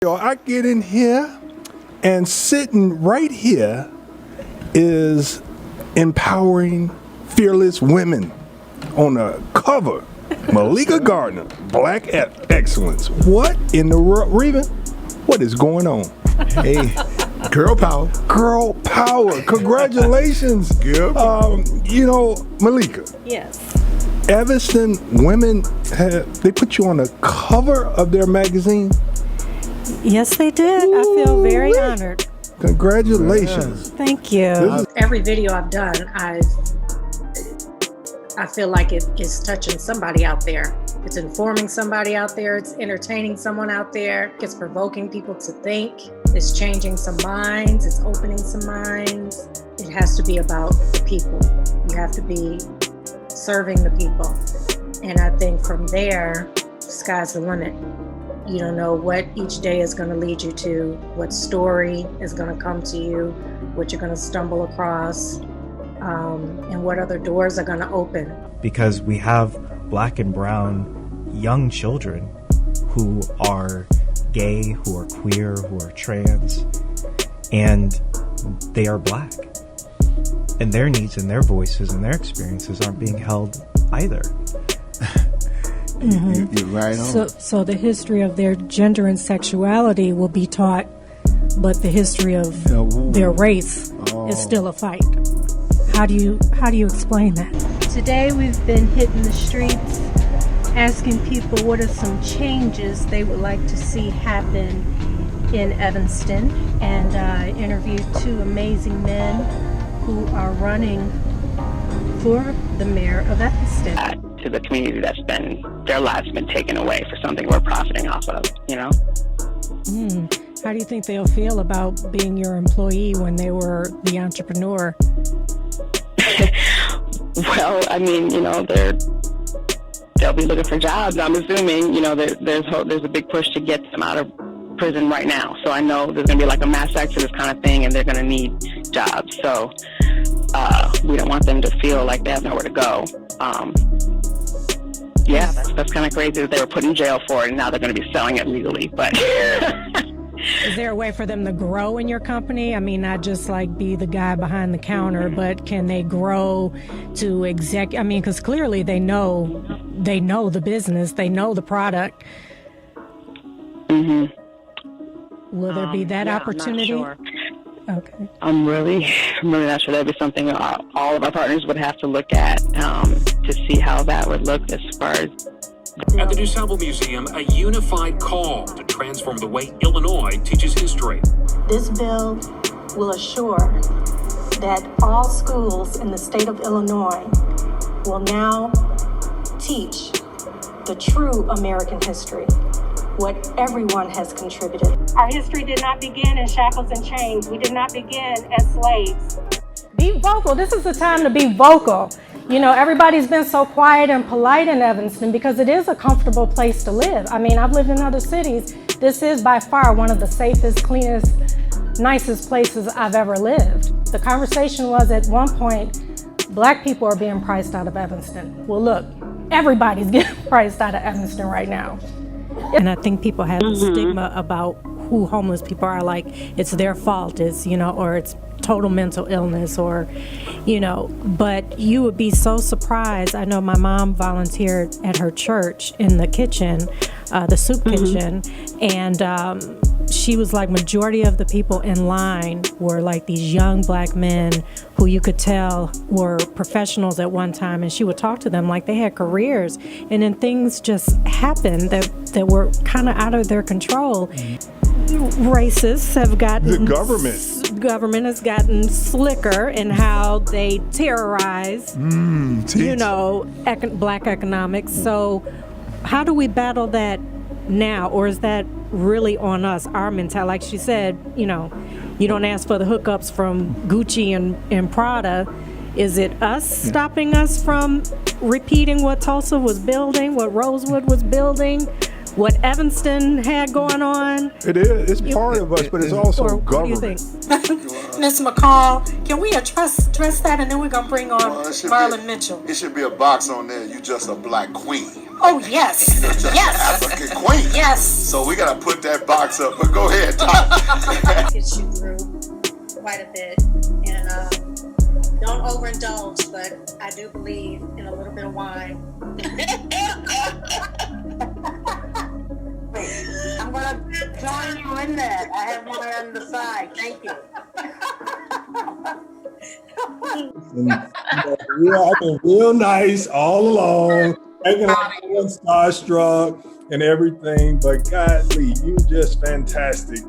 I get in here, and sitting right here is empowering fearless women on the cover. Meleika Gardner, Black Excellence. What in the Reven? What is going on? Hey, girl power. Girl power. Congratulations. Good. Meleika. Yes. Evanston women, they put you on the cover of their magazine? Yes, they did. I feel very honored. Congratulations. Thank you. Every video I've done, I feel like it is touching somebody out there. It's informing somebody out there. It's entertaining someone out there. It's provoking people to think. It's changing some minds. It's opening some minds. It has to be about the people. You have to be serving the people. And I think from there, sky's the limit. You don't know what each day is going to lead you to, what story is going to come to you, what you're going to stumble across, and what other doors are going to open. Because we have Black and brown young children who are gay, who are queer, who are trans, and they are Black. And their needs and their voices and their experiences aren't being held either. Mm-hmm. You're right on. So the history of their gender and sexuality will be taught, but the history of their race is still a fight. How do you explain that? Today we've been hitting the streets asking people what are some changes they would like to see happen in Evanston, and interviewed two amazing men who are running for the mayor of Evanston. To the community their lives been taken away for something we're profiting off of, How do you think they'll feel about being your employee when they were the entrepreneur? Well, I mean, they'll be looking for jobs. I'm assuming, there's a big push to get them out of prison right now. So I know there's going to be like a mass exodus kind of thing, and they're going to need jobs. So we don't want them to feel like they have nowhere to go. That's kind of crazy that they were put in jail for it, and now they're going to be selling it legally. But is there a way for them to grow in your company? I mean, not just like be the guy behind the counter, but can they grow to exec? I mean, because clearly they know the business, they know the product. Mm-hmm. Will there be that opportunity? I'm not sure. Okay. I'm really not sure. That'd be something all of our partners would have to look at to see how that would look as far as. At the DuSable Museum, a unified call to transform the way Illinois teaches history. This bill will assure that all schools in the state of Illinois will now teach the true American history, what everyone has contributed. Our history did not begin in shackles and chains. We did not begin as slaves. Be vocal. This is the time to be vocal. Everybody's been so quiet and polite in Evanston because it is a comfortable place to live. I mean, I've lived in other cities. This is by far one of the safest, cleanest, nicest places I've ever lived. The conversation was at one point, Black people are being priced out of Evanston. Well, look, everybody's getting priced out of Evanston right now. And I think people have the stigma about who homeless people are, like it's their fault, or it's total mental illness, or, but you would be so surprised. I know my mom volunteered at her church in the kitchen, the soup kitchen, and she was like, majority of the people in line were like these young Black men who you could tell were professionals at one time, and she would talk to them like they had careers, and then things just happened that were kind of out of their control. Racists have gotten... The government has gotten slicker in how they terrorize, Black economics. So how do we battle that now? Or is that really on us, our mentality? Like she said, you don't ask for the hookups from Gucci and Prada. Is it us stopping us from repeating what Tulsa was building, what Rosewood was building, what Evanston had going on? It is. It's part of us, but it's also government. What do you think? Ms. McCall, can we address that, and then we're going to bring on Marlon Mitchell. It should be a box on there. You just a Black queen. Oh, yes. Yes. African queen. Yes. So we gotta put that box up. But go ahead, talk. Gets you through quite a bit. And don't overindulge, but I do believe in a little bit of wine. I'm going to join you in that. I have mine on the side. Thank you. I've been real nice all along, hanging out and starstruck and everything, but godly, you just fantastic.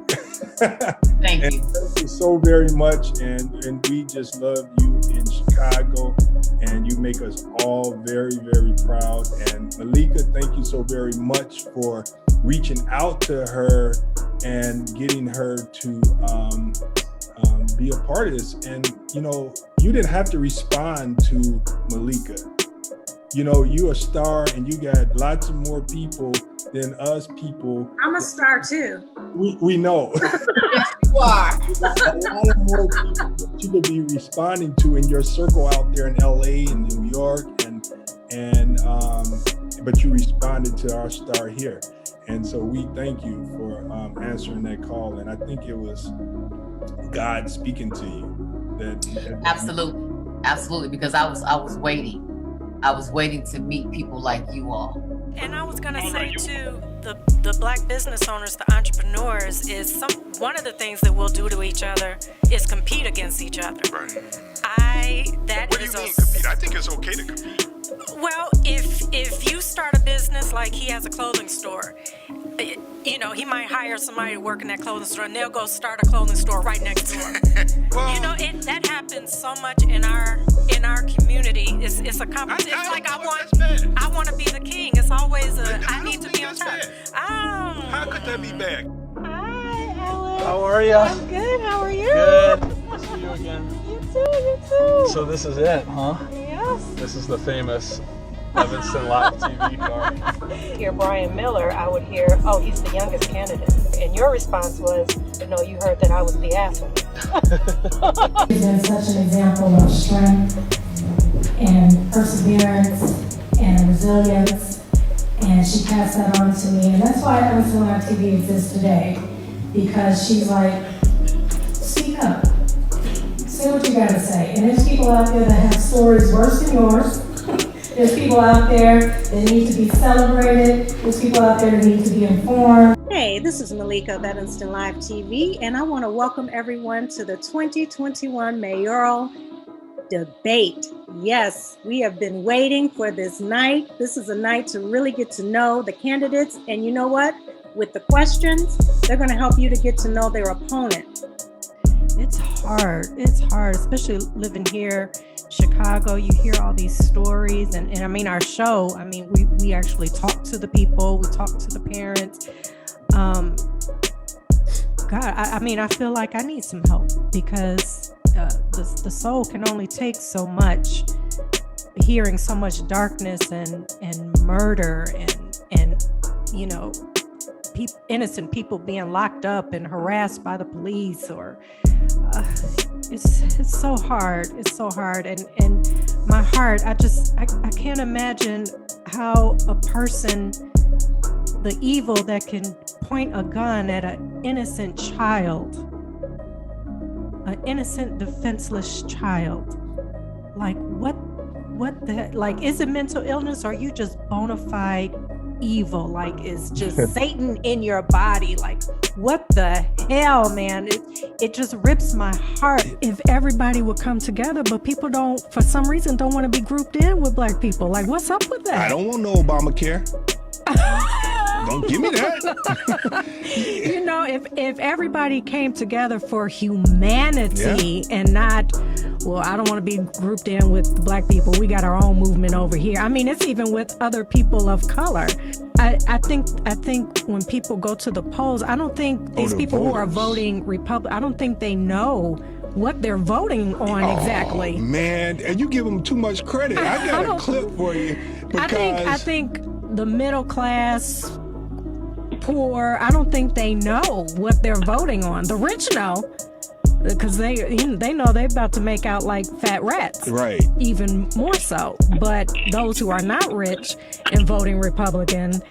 Thank you. Thank you so very much, and we just love you in Chicago, and you make us all very, very proud. And Meleika, thank you so very much for reaching out to her and getting her to be a part of this. And you didn't have to respond to Meleika. You're a star, and you got lots of more people than us people. I'm a star too. We know. Yes, you are. A lot of more people that you could be responding to in your circle out there in LA and New York, but you responded to our star here. And so we thank you for answering that call. And I think it was God speaking to you. Absolutely, because I was waiting. I was waiting to meet people like you all. And I was going to say to the black business owners, the entrepreneurs, is one of the things that we'll do to each other is compete against each other. Right. What do you mean compete? I think it's okay to compete. Well, if you start a business like he has a clothing store, he might hire somebody to work in that clothing store, and they'll go start a clothing store right next door. Well, that happens so much in our community. It's a competition. It's like I want to be the king. It's always I need to be on top. How could that be bad? Hi, Alex. How are you? I'm good. How are you? Good. Good to see you again. You too. So this is it, huh? Yes. This is the famous Evanston Live TV car. Hear Brian Miller, I would hear, oh, he's the youngest candidate. And your response was, no, you heard that I was the asshole. He's been such an example of strength and perseverance and resilience, and she passed that on to me. And that's why Evanston Live TV exists today, because she's like, speak up. Say what you gotta say. And there's people out there that have stories worse than yours. There's people out there that need to be celebrated. There's people out there that need to be informed. Hey, this is Meleika of Evanston Live TV, and I want to welcome everyone to the 2021 mayoral debate. Yes, we have been waiting for this night. This is a night to really get to know the candidates, and you know what? With the questions, they're going to help you to get to know their opponent. It's hard, especially living here, Chicago. You hear all these stories, and I mean, our show, I mean, we actually talk to the people, we talk to the parents. God, I feel like I need some help, because the soul can only take so much, hearing so much darkness and murder and innocent people being locked up and harassed by the police, or it's so hard. It's so hard. And my heart, I can't imagine how a person, the evil that can point a gun at an innocent child, an innocent, defenseless child. Like, what the, like, is it mental illness, or are you just bona fide evil? Like, is just Satan in your body? Like, what the hell, man? It just rips my heart. If everybody would come together, but people don't, for some reason, don't want to be grouped in with black people. Like, what's up with that? I don't want no Obamacare. Don't give me that. If everybody came together for humanity and not, well, I don't want to be grouped in with the black people, we got our own movement over here. I mean, it's even with other people of color. I think when people go to the polls, I don't think these people who are voting Republican, I don't think they know what they're voting on exactly. Man, and you give them too much credit. I got a clip for you. I think the middle class, poor, I don't think they know what they're voting on. The rich know. because they know they're about to make out like fat rats. Right. Even more so. But those who are not rich and voting Republican,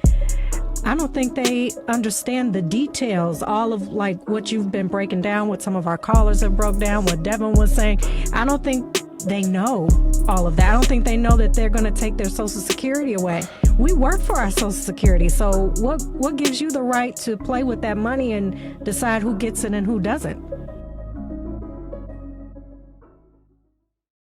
I don't think they understand the details, all of like what you've been breaking down, what some of our callers have broke down, what Devin was saying. I don't think they know all of that. I don't think they know that they're going to take their Social Security away. We work for our Social Security, so what gives you the right to play with that money and decide who gets it and who doesn't?